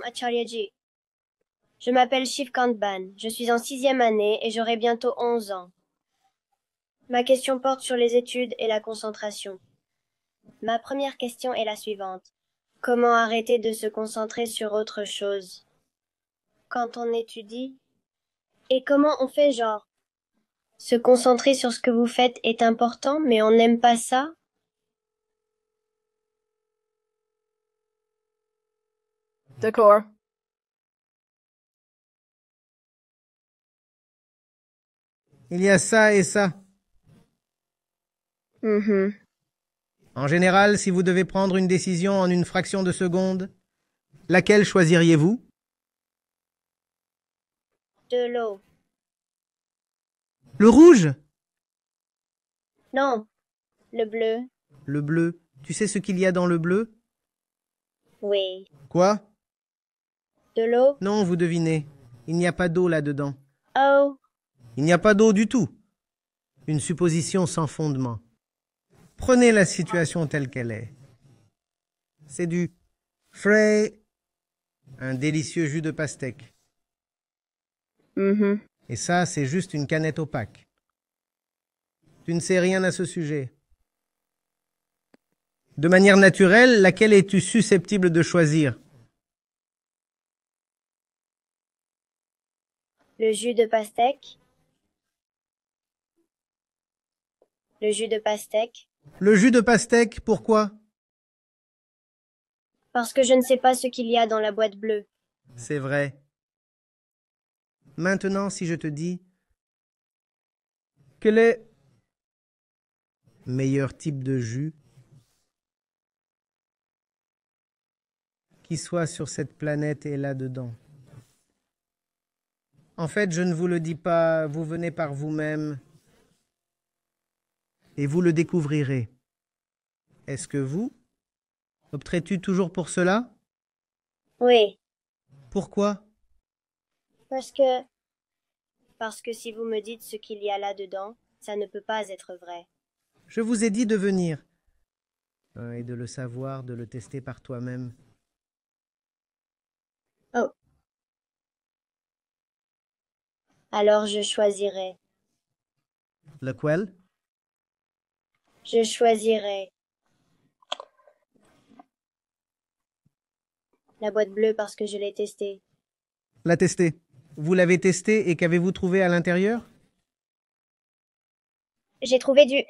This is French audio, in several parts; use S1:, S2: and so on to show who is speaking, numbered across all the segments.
S1: Acharyaji. Je m'appelle Shivkant Ban. Je suis en 6e année et j'aurai bientôt 11 ans. Ma question porte sur les études et la concentration. Ma première question est la suivante. Comment arrêter de se concentrer sur autre chose quand on étudie? Et comment on fait genre? Se concentrer sur ce que vous faites est important, mais on n'aime pas ça?
S2: D'accord.
S3: Il y a ça et ça.
S1: Mhm.
S3: En général, si vous devez prendre une décision en une fraction de seconde, laquelle choisiriez-vous?
S1: De l'eau.
S3: Le rouge?
S1: Non, le bleu.
S3: Le bleu. Tu sais ce qu'il y a dans le bleu?
S1: Oui.
S3: Quoi?
S1: De l'eau?
S3: Non, vous devinez. Il n'y a pas d'eau là-dedans.
S1: Oh.
S3: Il n'y a pas d'eau du tout. Une supposition sans fondement. Prenez la situation telle qu'elle est. C'est du frais, un délicieux jus de pastèque.
S1: Mhm.
S3: Et ça, c'est juste une canette opaque. Tu ne sais rien à ce sujet. De manière naturelle, laquelle es-tu susceptible de choisir?
S1: Le jus de pastèque. Le jus de pastèque.
S3: Le jus de pastèque, pourquoi?
S1: Parce que je ne sais pas ce qu'il y a dans la boîte bleue.
S3: C'est vrai. Maintenant, si je te dis, quel est le meilleur type de jus qui soit sur cette planète et là-dedans? En fait, je ne vous le dis pas, vous venez par vous-même et vous le découvrirez. Est-ce que vous opterais-tu toujours pour cela?
S1: Oui,
S3: Pourquoi?
S1: parce que si vous me dites ce qu'il y a là-dedans, ça ne peut pas être vrai.
S3: Je vous ai dit de venir et de le savoir, de le tester par toi-même.
S1: Oh. Alors je choisirai.
S3: Lequel?
S1: Je choisirai la boîte bleue parce que je l'ai testée.
S3: La tester. Vous l'avez testé et qu'avez-vous trouvé à l'intérieur?
S1: J'ai trouvé du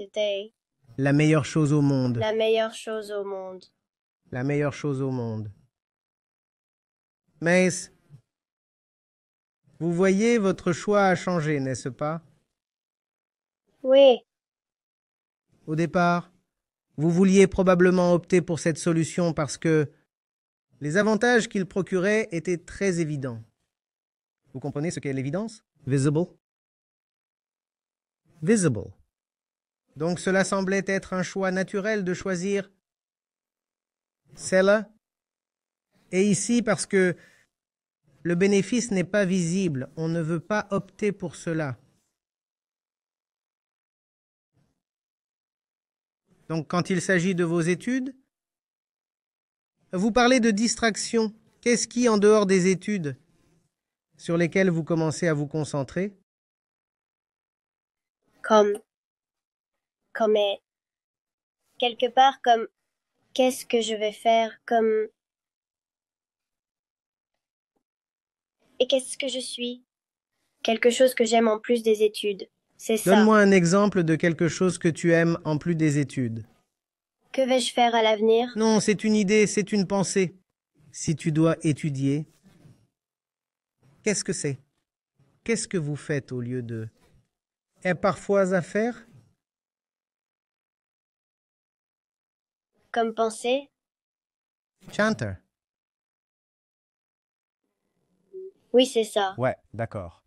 S1: thé.
S3: La meilleure chose au monde.
S1: La meilleure chose au monde.
S3: La meilleure chose au monde. Mace, vous voyez, votre choix a changé, n'est-ce pas?
S1: Oui,
S3: Au départ, vous vouliez probablement opter pour cette solution parce que les avantages qu'il procurait étaient très évidents. Vous comprenez ce qu'est l'évidence? Visible. Visible. Donc cela semblait être un choix naturel de choisir celle-là. Et ici, parce que le bénéfice n'est pas visible, on ne veut pas opter pour cela. Donc quand il s'agit de vos études, vous parlez de distraction. Qu'est-ce qui, en dehors des études, sur lesquelles vous commencez à vous concentrer?
S1: comme, quelque part comme, qu'est-ce que je vais faire comme, et qu'est-ce que je suis? Quelque chose que j'aime en plus des études. C'est ça.
S3: Donne-moi un exemple de quelque chose que tu aimes en plus des études.
S1: Que vais-je faire à l'avenir?
S3: Non, c'est une idée, c'est une pensée. Si tu dois étudier, qu'est-ce que c'est? Qu'est-ce que vous faites au lieu de... Est parfois à faire?
S1: Comme penser?
S3: Chanter.
S1: Oui, c'est ça.
S3: Ouais, d'accord.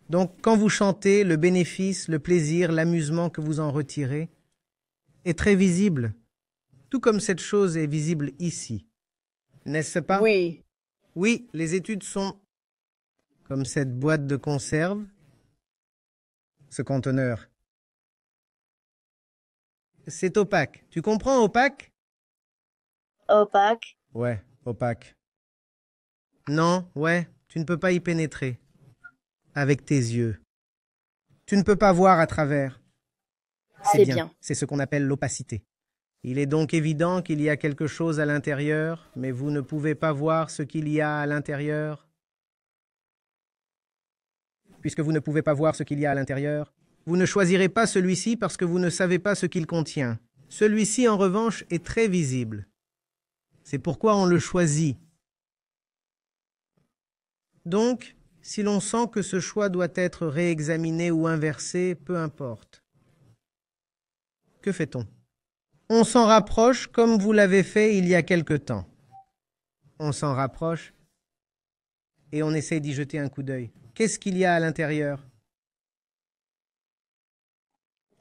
S3: Donc, quand vous chantez, le bénéfice, le plaisir, l'amusement que vous en retirez est très visible, tout comme cette chose est visible ici. N'est-ce pas?
S2: Oui.
S3: Oui, les études sont comme cette boîte de conserve, ce conteneur. C'est opaque. Tu comprends opaque?
S1: Opaque.
S3: Ouais, opaque. Non, ouais, tu ne peux pas y pénétrer. Avec tes yeux. Tu ne peux pas voir à travers.
S2: C'est bien.
S3: C'est ce qu'on appelle l'opacité. Il est donc évident qu'il y a quelque chose à l'intérieur, mais vous ne pouvez pas voir ce qu'il y a à l'intérieur. Puisque vous ne pouvez pas voir ce qu'il y a à l'intérieur, vous ne choisirez pas celui-ci parce que vous ne savez pas ce qu'il contient. Celui-ci, en revanche, est très visible. C'est pourquoi on le choisit. Donc, si l'on sent que ce choix doit être réexaminé ou inversé, peu importe. Que fait-on? On s'en rapproche comme vous l'avez fait il y a quelque temps. On s'en rapproche et on essaie d'y jeter un coup d'œil. Qu'est-ce qu'il y a à l'intérieur?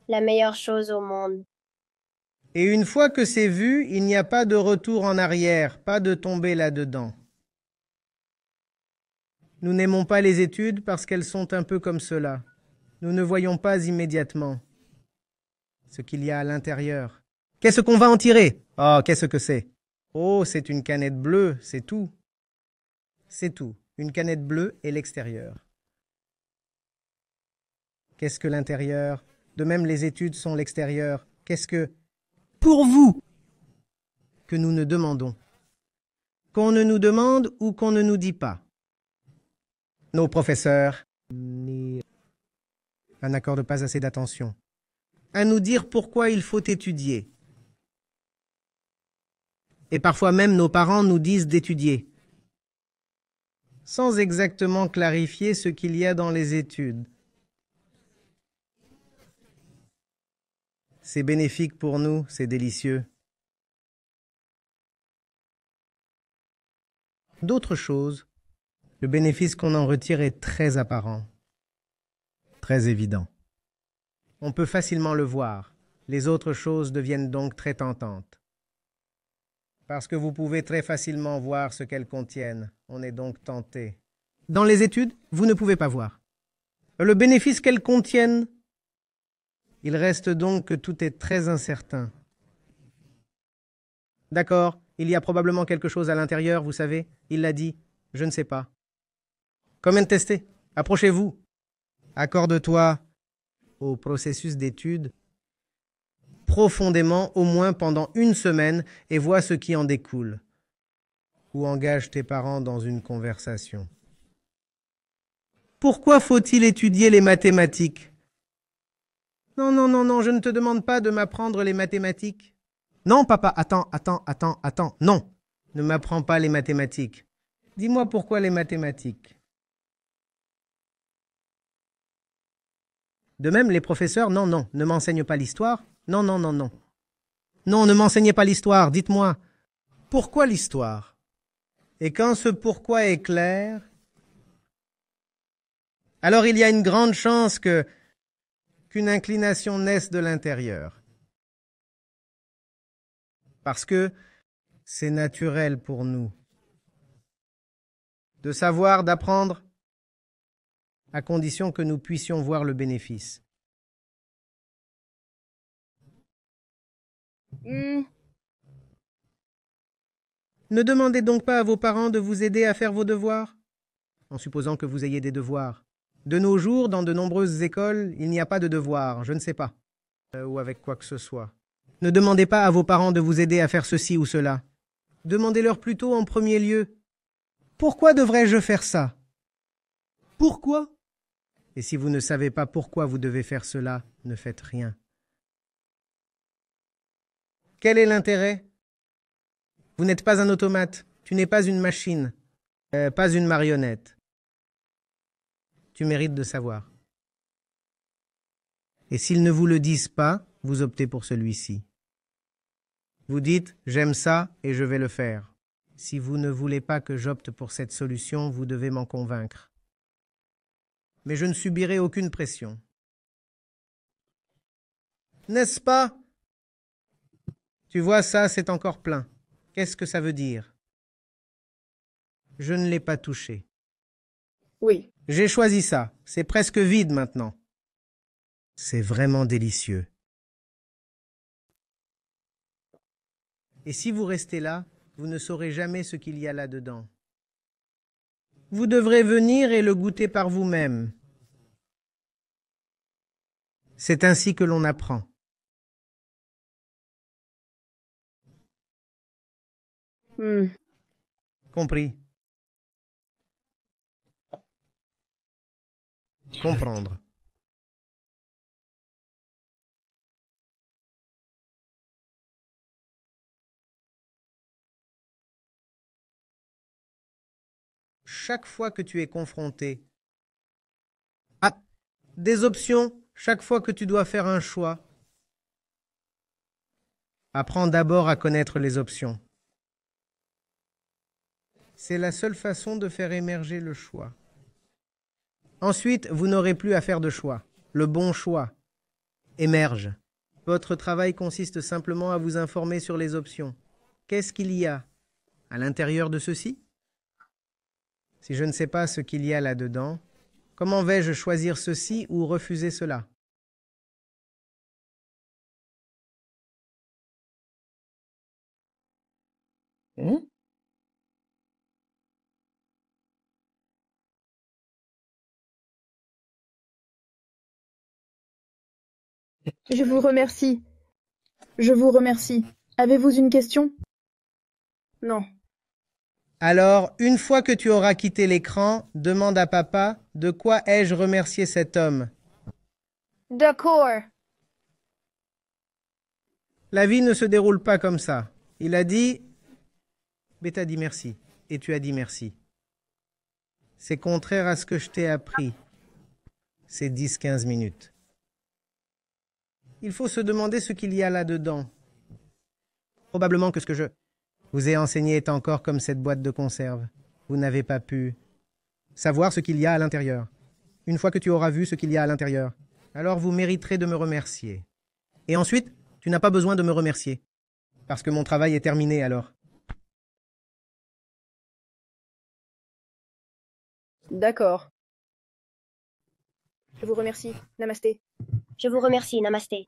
S1: La meilleure chose au monde.
S3: Et une fois que c'est vu, il n'y a pas de retour en arrière, pas de tomber là-dedans. Nous n'aimons pas les études parce qu'elles sont un peu comme cela. Nous ne voyons pas immédiatement ce qu'il y a à l'intérieur. Qu'est-ce qu'on va en tirer? Oh, qu'est-ce que c'est? Oh, c'est une canette bleue, c'est tout. C'est tout. Une canette bleue et l'extérieur. Qu'est-ce que l'intérieur? De même, les études sont l'extérieur. Qu'est-ce que, pour vous, que nous ne demandons? Qu'on ne nous demande ou qu'on ne nous dit pas? Nos professeurs, un n'accorde pas assez d'attention. À nous dire pourquoi il faut étudier. Et parfois même nos parents nous disent d'étudier, sans exactement clarifier ce qu'il y a dans les études. C'est bénéfique pour nous, c'est délicieux. D'autres choses, le bénéfice qu'on en retire est très apparent, très évident. On peut facilement le voir. Les autres choses deviennent donc très tentantes. Parce que vous pouvez très facilement voir ce qu'elles contiennent. On est donc tenté. Dans les études, vous ne pouvez pas voir. Le bénéfice qu'elles contiennent, il reste donc que tout est très incertain. D'accord, il y a probablement quelque chose à l'intérieur, vous savez. Il l'a dit, je ne sais pas. Comment tester? Approchez-vous. Accorde-toi au processus d'étude profondément au moins pendant une semaine et vois ce qui en découle. Ou engage tes parents dans une conversation. Pourquoi faut-il étudier les mathématiques? Non, non, non, non, je ne te demande pas de m'apprendre les mathématiques. Non, papa, attends, non, ne m'apprends pas les mathématiques. Dis-moi pourquoi les mathématiques. De même, les professeurs, non, non, ne m'enseignent pas l'histoire. Non, non, non, non. Non, ne m'enseignez pas l'histoire, dites-moi. Pourquoi l'histoire? Et quand ce pourquoi est clair, alors il y a une grande chance qu'une inclination naisse de l'intérieur. Parce que c'est naturel pour nous de savoir, d'apprendre, à condition que nous puissions voir le bénéfice. Ne demandez donc pas à vos parents de vous aider à faire vos devoirs, en supposant que vous ayez des devoirs. De nos jours, dans de nombreuses écoles, il n'y a pas de devoirs, je ne sais pas, ou avec quoi que ce soit. Ne demandez pas à vos parents de vous aider à faire ceci ou cela. Demandez-leur plutôt en premier lieu, pourquoi devrais-je faire ça? Pourquoi? Et si vous ne savez pas pourquoi vous devez faire cela, ne faites rien. Quel est l'intérêt? Vous n'êtes pas un automate, tu n'es pas une machine, pas une marionnette. Tu mérites de savoir. Et s'ils ne vous le disent pas, vous optez pour celui-ci. Vous dites « j'aime ça et je vais le faire ». Si vous ne voulez pas que j'opte pour cette solution, vous devez m'en convaincre. Mais je ne subirai aucune pression. N'est-ce pas? Tu vois, ça, c'est encore plein. Qu'est-ce que ça veut dire? Je ne l'ai pas touché.
S2: Oui.
S3: J'ai choisi ça. C'est presque vide maintenant. C'est vraiment délicieux. Et si vous restez là, vous ne saurez jamais ce qu'il y a là-dedans. Vous devrez venir et le goûter par vous-même. C'est ainsi que l'on apprend. Compris. Comprendre. Chaque fois que tu es confronté à des options, chaque fois que tu dois faire un choix, apprends d'abord à connaître les options. C'est la seule façon de faire émerger le choix. Ensuite, vous n'aurez plus à faire de choix. Le bon choix émerge. Votre travail consiste simplement à vous informer sur les options. Qu'est-ce qu'il y a à l'intérieur de ceci? Si je ne sais pas ce qu'il y a là-dedans, comment vais-je choisir ceci ou refuser cela?
S2: Je vous remercie. Je vous remercie. Avez-vous une question? Non.
S3: Alors, une fois que tu auras quitté l'écran, demande à papa de quoi ai-je remercié cet homme.
S2: D'accord.
S3: La vie ne se déroule pas comme ça. Il a dit, mais t'as dit merci, et tu as dit merci. C'est contraire à ce que je t'ai appris ces 10-15 minutes. Il faut se demander ce qu'il y a là-dedans. Probablement que ce que je vous ai enseigné est encore comme cette boîte de conserve. Vous n'avez pas pu savoir ce qu'il y a à l'intérieur. Une fois que tu auras vu ce qu'il y a à l'intérieur, alors vous mériterez de me remercier. Et ensuite, tu n'as pas besoin de me remercier, parce que mon travail est terminé alors.
S2: D'accord. Je vous remercie. Namasté.
S1: Je vous remercie, namasté.